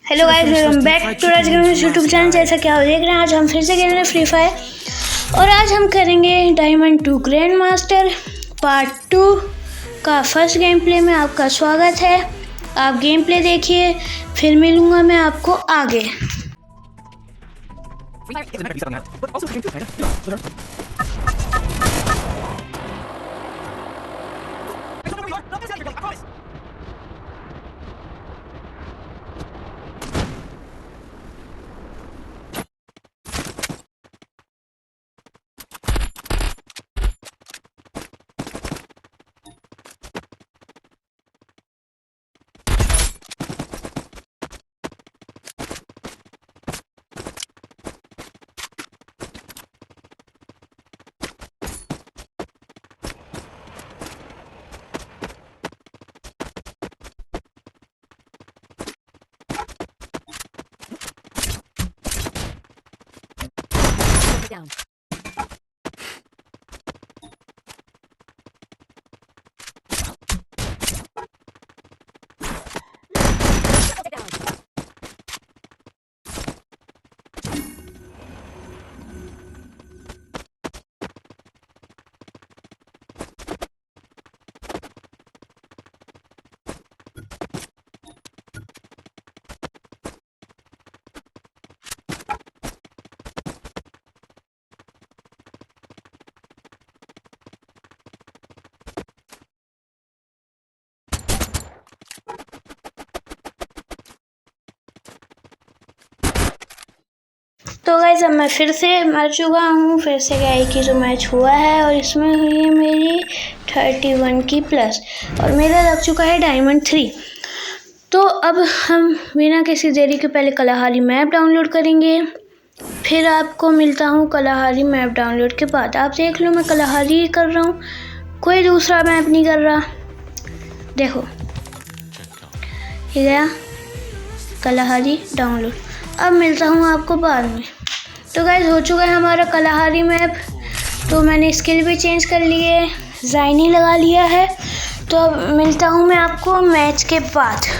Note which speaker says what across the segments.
Speaker 1: Hello guys, welcome back to Raj Gaming YouTube channel. जैसा कि आप देख रहे हैं, आज हम फिर से खेल रहे हैं फ्री फायर और आज हम करेंगे डायमंड 2 ग्रैंड मास्टर पार्ट 2 का फर्स्ट गेम प्ले में आपका स्वागत है। आप गेम प्ले देखिए, फिर मिलूंगा मैं आपको आगे।
Speaker 2: Down.
Speaker 1: तो गाइस, अब मैं फिर से मर चुका हूँ। फिर से क्या है कि जो मैच हुआ है और इसमें हुई है मेरी 31 की प्लस और मेरा लग चुका है डायमंड 3। तो अब हम बिना किसी देरी के पहले कलाहारी मैप डाउनलोड करेंगे, फिर आपको मिलता हूँ कलाहारी मैप डाउनलोड के बाद। आप देख लो, मैं कलाहारी ही कर रहा हूँ, कोई दूसरा मैप नहीं कर रहा। देखो ये गया कलाहारी डाउनलोड। अब मिलता हूँ आपको बाद में। तो गाइस, हो चुका है हमारा कलाहारी मैप। तो मैंने स्किल भी चेंज कर ली है, ज़ाइनी लगा लिया है। तो अब मिलता हूँ मैं आपको मैच के बाद।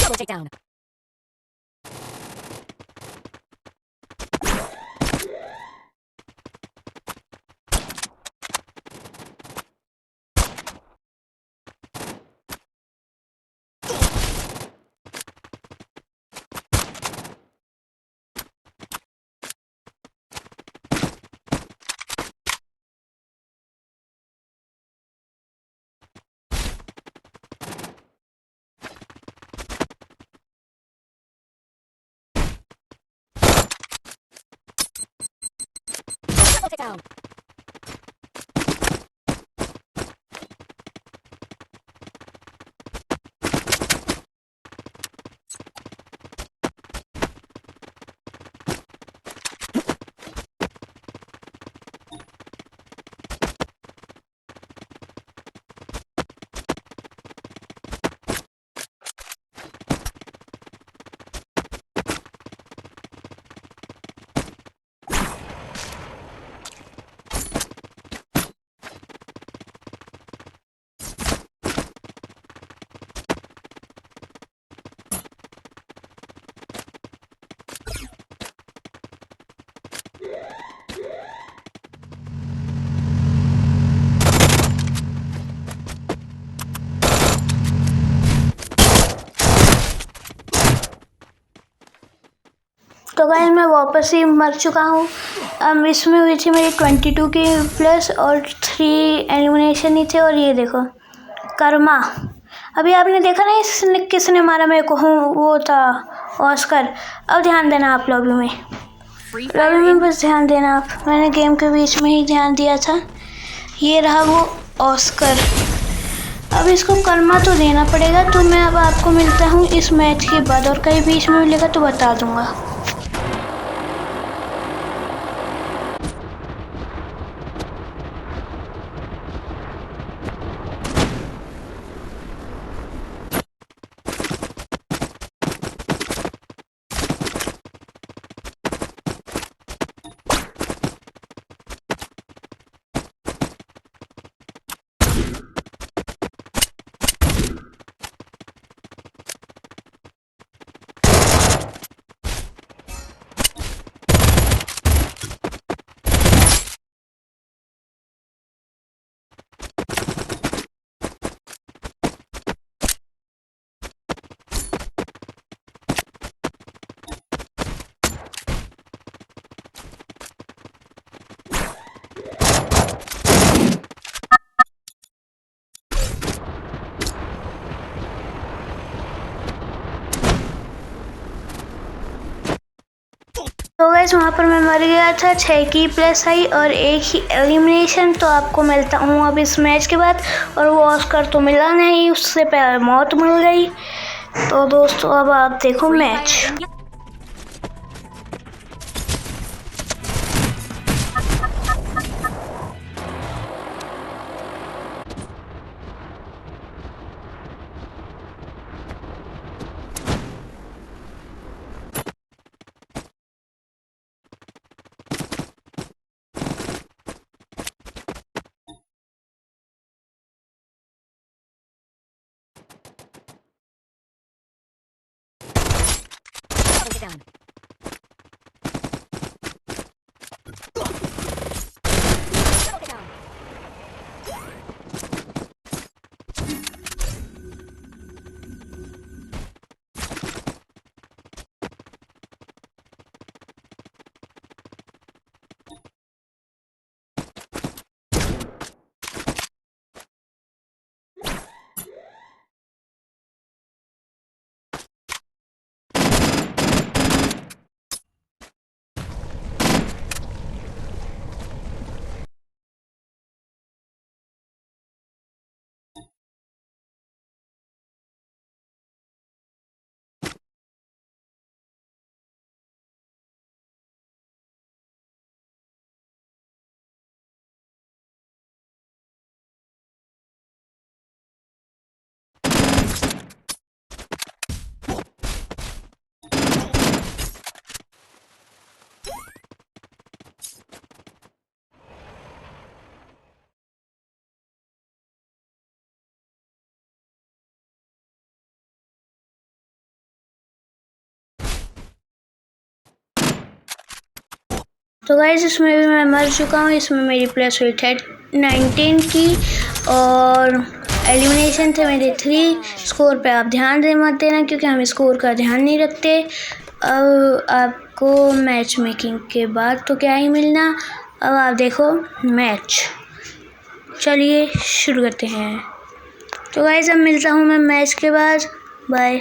Speaker 2: Double takedown. Double takedown.
Speaker 1: तो गाइस मैं वापस ही मर चुका हूँ। अब इसमें हुई थी मेरी 22 की प्लस और 3 एलिमिनेशन ही थे। और ये देखो कर्मा, अभी आपने देखा ना इसने किसने मारा मेरे को, हूँ वो था ऑस्कर। अब ध्यान देना आप लॉबी में बस ध्यान देना आप, मैंने गेम के बीच में ही ध्यान दिया था। ये रहा वो ऑस्कर। अब इसको कर्मा तो देना पड़ेगा। तो मैं अब आपको मिलता हूँ इस मैच के बाद, और कहीं बीच में मिलेगा तो बता दूंगा। तो गाइस वहाँ पर मैं मर गया था, 6 की प्लस आई और 1 ही एलिमिनेशन। तो आपको मिलता हूँ अब इस मैच के बाद। और वो ऑस्कर तो मिला नहीं, उससे पहले मौत मिल गई। तो दोस्तों अब आप देखो मैच। तो गाइस इसमें भी मैं मर चुका हूँ। इसमें मेरी प्लस हुई 19 की और एलिमिनेशन थे मेरे 3। स्कोर पे आप ध्यान मत देना क्योंकि हम स्कोर का ध्यान नहीं रखते। अब आपको मैच मेकिंग के बाद तो क्या ही मिलना। अब आप देखो मैच, चलिए शुरू करते हैं। तो गाइस अब मिलता हूँ मैं मैच के बाद, बाय।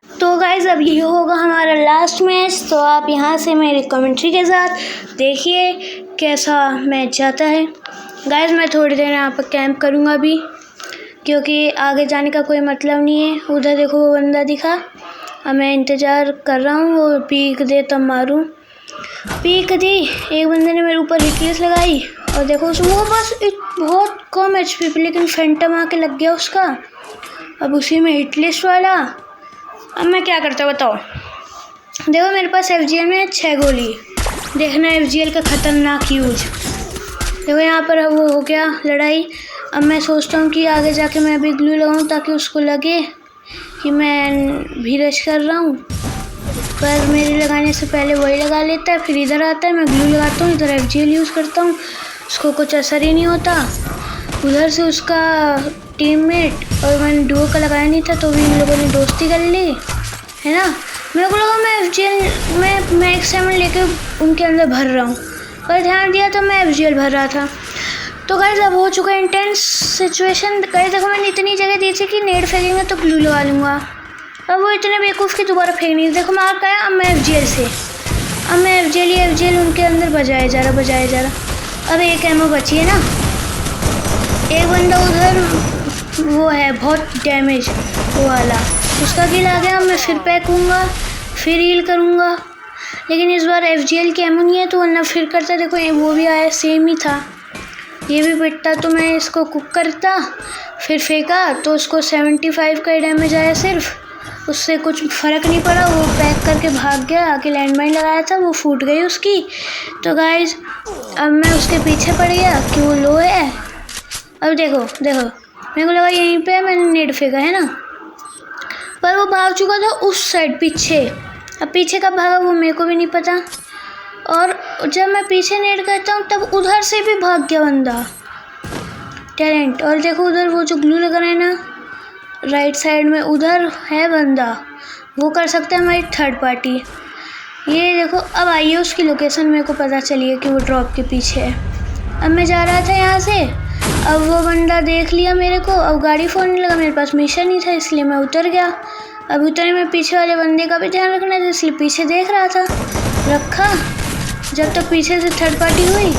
Speaker 1: तो गाइज़ अब ये होगा हमारा लास्ट मैच, तो आप यहाँ से मेरी कमेंट्री के साथ देखिए कैसा मैच जाता है। गाइज़ मैं थोड़ी देर यहाँ पर कैंप करूँगा अभी, क्योंकि आगे जाने का कोई मतलब नहीं है। उधर देखो वो बंदा दिखा, अब मैं इंतज़ार कर रहा हूँ वो पीक दे तब मारूँ। पीक दी, एक बंदे ने मेरे ऊपर हिटलिस्ट लगाई और देखो वो बस बहुत कम HP पे, लेकिन फैंटम आके लग गया उसका। अब उसी में हिटलिस्ट वाला। अब मैं क्या करता हूँ बताओ। देखो मेरे पास FGL में 6 गोली, देखना FGL का खतरनाक यूज। देखो यहाँ पर वो हो गया लड़ाई। अब मैं सोचता हूँ कि आगे जाके मैं अभी ग्लू लगाऊँ ताकि उसको लगे कि मैं भी रश कर रहा हूँ, पर मेरे लगाने से पहले वही लगा लेता है। फिर इधर आता है, मैं ग्लू लगाता हूँ, इधर FGL यूज़ करता हूँ, उसको कुछ असर ही नहीं होता। उधर से उसका टीममेट और मैंने डुओ का लगाया नहीं था, तो भी इन लोगों ने दोस्ती कर ली है ना। मेरे को लगा मैं FGL में मैक्स 7 लेके उनके अंदर भर रहा हूँ, पर ध्यान दिया तो मैं FGL भर रहा था। तो गाइस अब हो चुका है इंटेंस सिचुएशन। गाइस देखो मैंने इतनी जगह दी थी कि नेट फेंकेंगे तो ग्लू लगा लूँगा, अब वो इतने बेवकूफ़ की दोबारा फेंक नहीं। देखो मार का है, अब मैं FGL से, अब मैं FGL उनके अंदर बजाया जा रहा। अब एक एमओ बची है ना, एक बंदा उधर वो है बहुत डैमेज वो वाला, उसका किल आ गया। मैं फिर पैक हूँगा, फिर हील करूँगा, लेकिन इस बार FGL की एमओ नहीं है, तो वरना फिर करता। देखो वो भी आया, सेम ही था, ये भी पिटता, तो मैं इसको कुक करता, फिर फेंका तो उसको 75 का डैमेज आया सिर्फ, उससे कुछ फ़र्क नहीं पड़ा। वो पैक करके भाग गया, आके लैंडमाइन लगाया था, वो फूट गई उसकी। तो गाइज अब मैं उसके पीछे पड़ गया कि वो लो है। अब देखो मेरे को लगा यहीं पे मैंने नेट फेंका है ना, पर वो भाग चुका था उस साइड पीछे। अब पीछे कब भागा वो मेरे को भी नहीं पता, और जब मैं पीछे नेट करता हूँ तब उधर से भी भाग गया बंदा, टैलेंट। और देखो उधर वो जो ग्लू लगा रहा है ना राइट साइड में, उधर है बंदा, वो कर सकता है हमारी थर्ड पार्टी। ये देखो अब आइए उसकी लोकेशन मेरे को पता चली है कि वो ड्रॉप के पीछे है। अब मैं जा रहा था यहाँ से, अब वो बंदा देख लिया मेरे को, अब गाड़ी फोड़ने लगा। मेरे पास मिशन नहीं था इसलिए मैं उतर गया। अब उतरे में पीछे वाले बंदे का भी ध्यान रखना था, इसलिए पीछे देख रहा था, रखा। जब तक पीछे से थर्ड पार्टी हुई,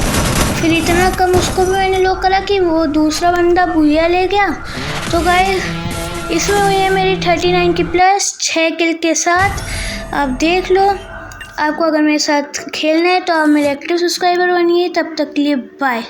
Speaker 1: फिर इतना कम उसको भी मैंने लॉक करा कि वो दूसरा बंदा बुया ले गया। तो गाइस इसमें हुई है मेरी 39 की प्लस 6 किल के साथ, आप देख लो। आपको अगर मेरे साथ खेलना है तो आप मेरे एक्टिव सब्सक्राइबर बनिए। तब तक के लिए बाय।